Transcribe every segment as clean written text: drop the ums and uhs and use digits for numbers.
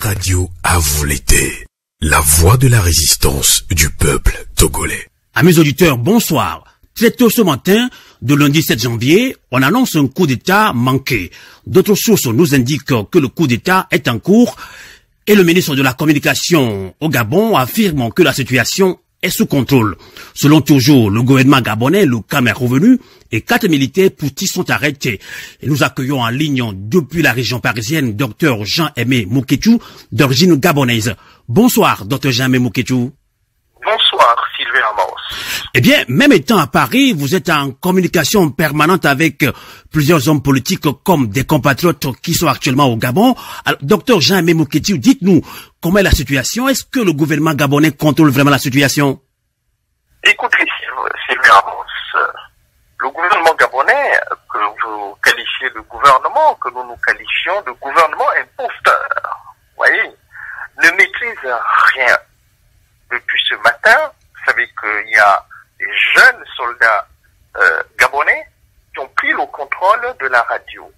radio à vous l'été. La voix de la résistance du peuple togolais. Amis auditeurs, bonsoir. Très tôt ce matin, de lundi 7 janvier, on annonce un coup d'État manqué. D'autres sources nous indiquent que le coup d'État est en cours et le ministre de la Communication au Gabon affirme que la situation est sous contrôle. Selon toujours le gouvernement gabonais, le calme est revenu et 4 militaires poutis sont arrêtés. Et nous accueillons en ligne depuis la région parisienne Dr Jean-Aimé Moukétou, d'origine gabonaise. Bonsoir, Dr Jean-Aimé Moukétou. Bonsoir, Sylvain Amos. Eh bien, même étant à Paris, vous êtes en communication permanente avec plusieurs hommes politiques comme des compatriotes qui sont actuellement au Gabon. Alors, Dr Jean-Aimé Moukétou, dites-nous, comment est la situation? Est-ce que le gouvernement gabonais contrôle vraiment la situation? Écoutez, Sylvain Amos, le gouvernement gabonais, que vous qualifiez de gouvernement, que nous nous qualifions de gouvernement imposteur, vous voyez, ne maîtrise rien. Depuis ce matin, vous savez qu'il y a des jeunes soldats gabonais qui ont pris le contrôle de la radio.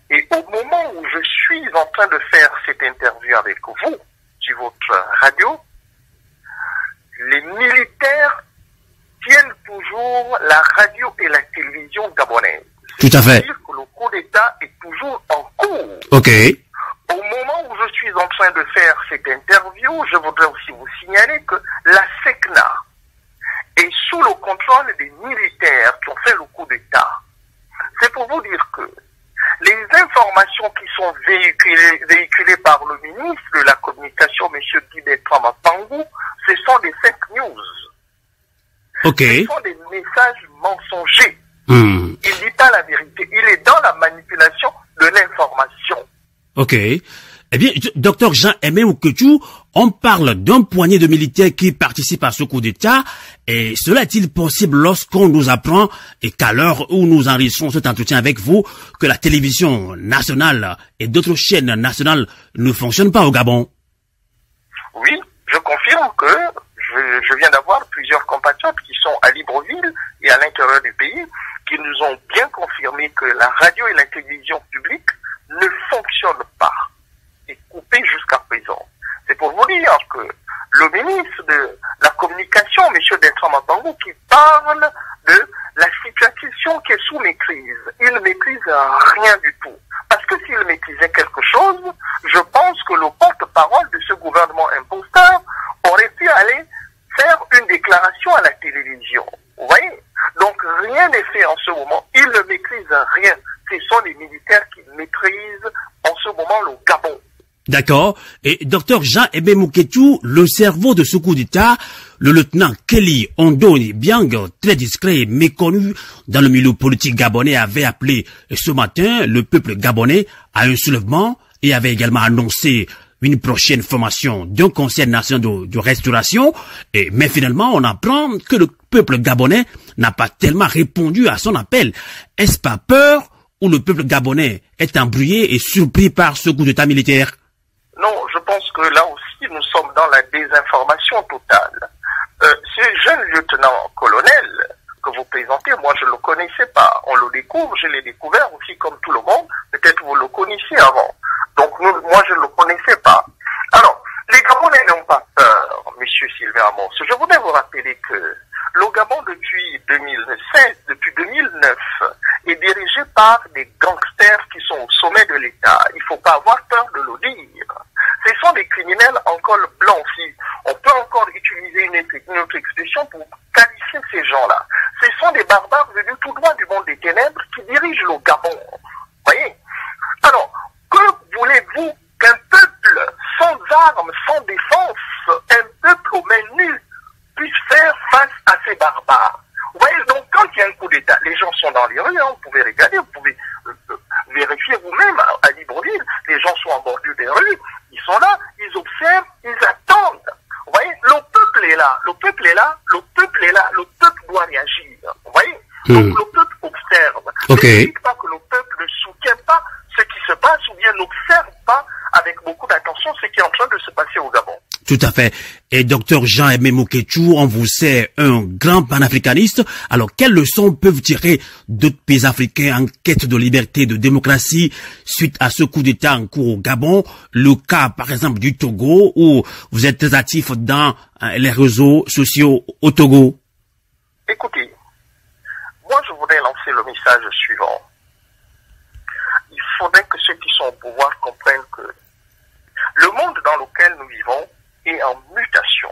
Et au moment où je suis en train de faire cette interview avec vous, sur votre radio, les militaires tiennent toujours la radio et la télévision gabonaise. Tout à fait. C'est-à-dire que le coup d'État est toujours en cours. Ok. Au moment où je suis en train de faire cette interview, je voudrais aussi vous signaler que la SECNA est sous le contrôle des militaires qui ont fait le coup d'État. C'est pour vous dire que les informations qui sont véhiculées par le ministre de la Communication, M. Guy Bertrand Pangou, ce sont des fake news. Ok. Ce sont des messages mensongers. Il ne dit pas la vérité. Il est dans la manipulation de l'information. Ok. Eh bien, docteur Jean-Aimé Moukétou, on parle d'un poignet de militaires qui participent à ce coup d'État, et cela est-il possible lorsqu'on nous apprend, et qu'à l'heure où nous enregistrons cet entretien avec vous, que la télévision nationale et d'autres chaînes nationales ne fonctionnent pas au Gabon? Oui, je confirme que je viens d'avoir plusieurs compatriotes qui sont à Libreville et à l'intérieur du pays, qui nous ont bien confirmé que la radio et la télévision publique ne fonctionnent pas. Et coupé jusqu'à présent. C'est pour vous dire que le ministre de la Communication, M. Bertrand Mapangou, qui parle de la situation qui est sous maîtrise, il ne maîtrise rien du tout. Parce que s'il maîtrisait quelque chose, je pense que le porte-parole de ce gouvernement imposteur aurait pu aller faire une déclaration à la télévision. Vous voyez? Donc rien n'est fait en ce moment. Il ne maîtrise rien. Ce sont les militaires qui maîtrisent en ce moment le Gabon. D'accord. Et docteur Jean-Aimé Moukétou, le cerveau de ce coup d'État, le lieutenant Kelly Ondoni Biang, très discret et méconnu dans le milieu politique gabonais, avait appelé ce matin le peuple gabonais à un soulèvement et avait également annoncé une prochaine formation d'un conseil national de restauration. Mais finalement, on apprend que le peuple gabonais n'a pas tellement répondu à son appel. Est-ce pas peur ou le peuple gabonais est embrouillé et surpris par ce coup d'État militaire? Non, je pense que là aussi, nous sommes dans la désinformation totale. Ce jeune lieutenant-colonel que vous présentez, moi je ne le connaissais pas. On le découvre, je l'ai découvert aussi comme tout le monde. Peut-être vous le connaissiez avant. Donc moi je ne le connaissais pas. Alors, les Gabonais n'ont pas peur, monsieur Sylvain Amos. Je voudrais vous rappeler que le Gabon depuis 2016, depuis 2009, est dirigé par des gangsters qui sont au sommet de l'État. Il ne faut pas avoir peur de le dire. Ce sont des criminels en col blanc. Si on peut encore utiliser une autre expression pour qualifier ces gens-là. Ce sont des barbares venus tout droit du monde des ténèbres qui dirigent le Gabon. Vous voyez? Alors, que voulez-vous qu'un peuple sans armes, sans défense, un peuple aux mains nues, puisse faire face à ces barbares? Vous voyez, donc quand il y a un coup d'État, les gens sont dans les rues, hein, vous pouvez regarder, vous pouvez vérifier vous-même à Libreville, les gens sont en bordure des rues, ils sont là, ils observent, ils attendent. Vous voyez, le peuple est là, le peuple est là, le peuple est là, le peuple doit réagir. Vous voyez? Donc le peuple observe. Okay. Ne dites pas que le peuple ne soutient pas ce qui se passe ou bien n'observe pas avec beaucoup d'attention ce qui est en train de se passer au Gabon. Tout à fait. Et docteur Jean-Aimé Moukétou, on vous sait un grand panafricaniste. Alors, quelles leçons peuvent tirer d'autres pays africains en quête de liberté, de démocratie suite à ce coup d'État en cours au Gabon? Le cas, par exemple, du Togo, où vous êtes très actif dans les réseaux sociaux au Togo. Écoutez, moi je voudrais lancer le message suivant. Il faudrait que ceux qui sont au pouvoir comprennent que le monde dans lequel nous vivons est en mutation.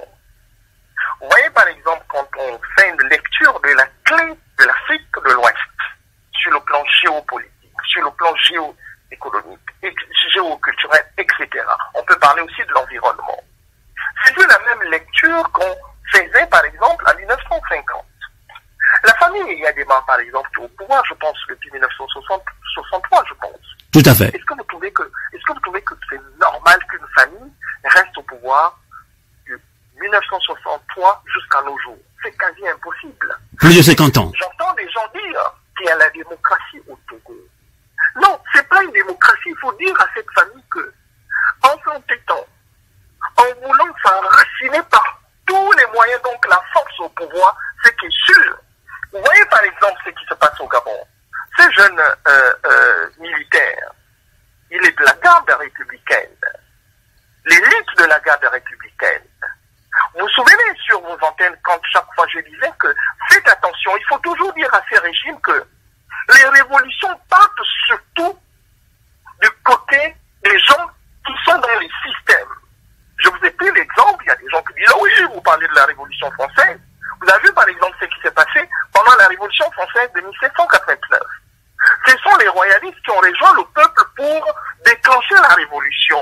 Vous voyez par exemple quand on fait une lecture de la clé de l'Afrique de l'Ouest sur le plan géopolitique, sur le plan géoéconomique, géoculturel, etc. On peut parler aussi de l'environnement. C'est de la même lecture qu'on faisait par exemple en 1950. La famille Yadema par exemple qui est au pouvoir, je pense depuis 1963, je pense. Tout à fait. Est-ce que vous trouvez que c'est normal qu'une famille reste au pouvoir de 1963 jusqu'à nos jours? C'est quasi impossible. Plus de 50 ans. J'entends des gens dire qu'il y a la démocratie au Togo. Non, c'est pas une démocratie. Il faut dire à cette famille que, en s'entêtant, en voulant s'enraciner par tous les moyens, donc la force au pouvoir, c'est qui est sûr. Vous voyez par exemple ce qui se passe au Gabon. Ce jeune militaire, il est de la garde républicaine, l'élite de la garde républicaine. Vous vous souvenez sur vos antennes quand chaque fois je disais que faites attention, il faut toujours dire à ces régimes que les révolutions partent surtout du côté des gens qui sont dans les systèmes. Je vous ai pris l'exemple, il y a des gens qui disent « Ah oui, vous parlez de la Révolution française ». Vous avez vu par exemple ce qui s'est passé pendant la Révolution française de 1789. Ce sont les royalistes qui ont rejoint le peuple pour déclencher la révolution.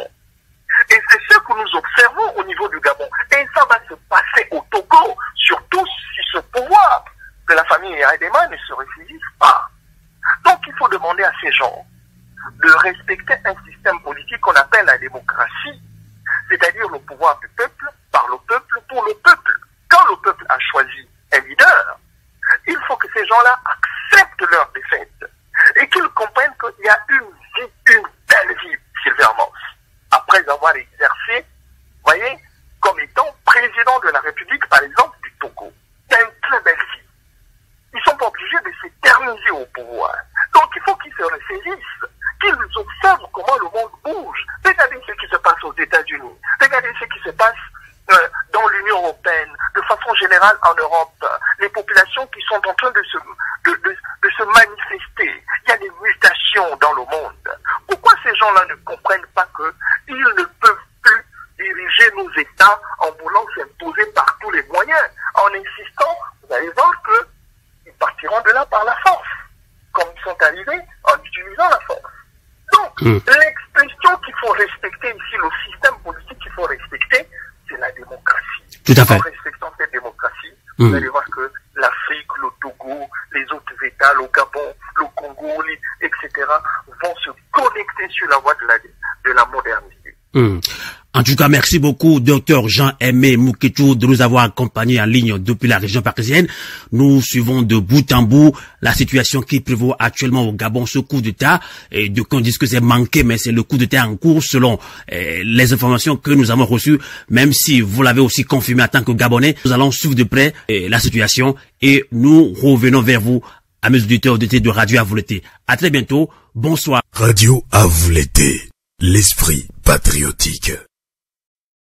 Et c'est ce que nous observons au niveau du Gabon. Et ça va se passer au Togo, surtout si ce pouvoir de la famille Yadema ne se réfugie pas. Donc il faut demander à ces gens de respecter un système politique qu'on appelle la démocratie, c'est-à-dire le pouvoir du peuple, par le peuple, pour le peuple. Quand le peuple a choisi un leader, il faut que ces gens-là acceptent leur défaite et qu'ils comprennent qu'il y a une vie, une belle vie, Sylvain Mons, après avoir exercé, voyez, comme étant président de la République, par exemple, du Togo. Il y a une très belle vie. Ils ne sont pas obligés de s'éterniser au pouvoir. Donc il faut qu'ils se ressaisissent, qu'ils observent comment le monde bouge. Regardez ce qui se passe aux États-Unis. Regardez ce qui se passe dans l'Union européenne, de façon générale en Europe, les populations qui sont en train de se manifester. Il y a des mutations dans le monde. Pourquoi ces gens-là ne comprennent pas qu'ils ne peuvent plus diriger nos États en voulant s'imposer par tous les moyens? En insistant, vous allez voir qu'ils partiront de là par la force, comme ils sont arrivés en utilisant la force. Donc, l'expression qu'il faut respecter ici, le système politique qu'il faut respecter, c'est la démocratie. Tout à fait. En respectant cette démocratie, vous allez voir que l'Afrique, le Togo, les autres États, le Gabon, le Congo, etc., vont se connecter sur la voie de la modernité. En tout cas, merci beaucoup, docteur Jean-Aimé Moukétou, de nous avoir accompagnés en ligne depuis la région parisienne. Nous suivons de bout en bout la situation qui prévaut actuellement au Gabon, ce coup d'État. Et d'aucuns disent que c'est manqué, mais c'est le coup d'État en cours selon les informations que nous avons reçues. Même si vous l'avez aussi confirmé en tant que Gabonais, nous allons suivre de près la situation et nous revenons vers vous, amis auditeurs de Radio à vous l'été. À très bientôt. Bonsoir. Radio à vous l'été. L'esprit patriotique.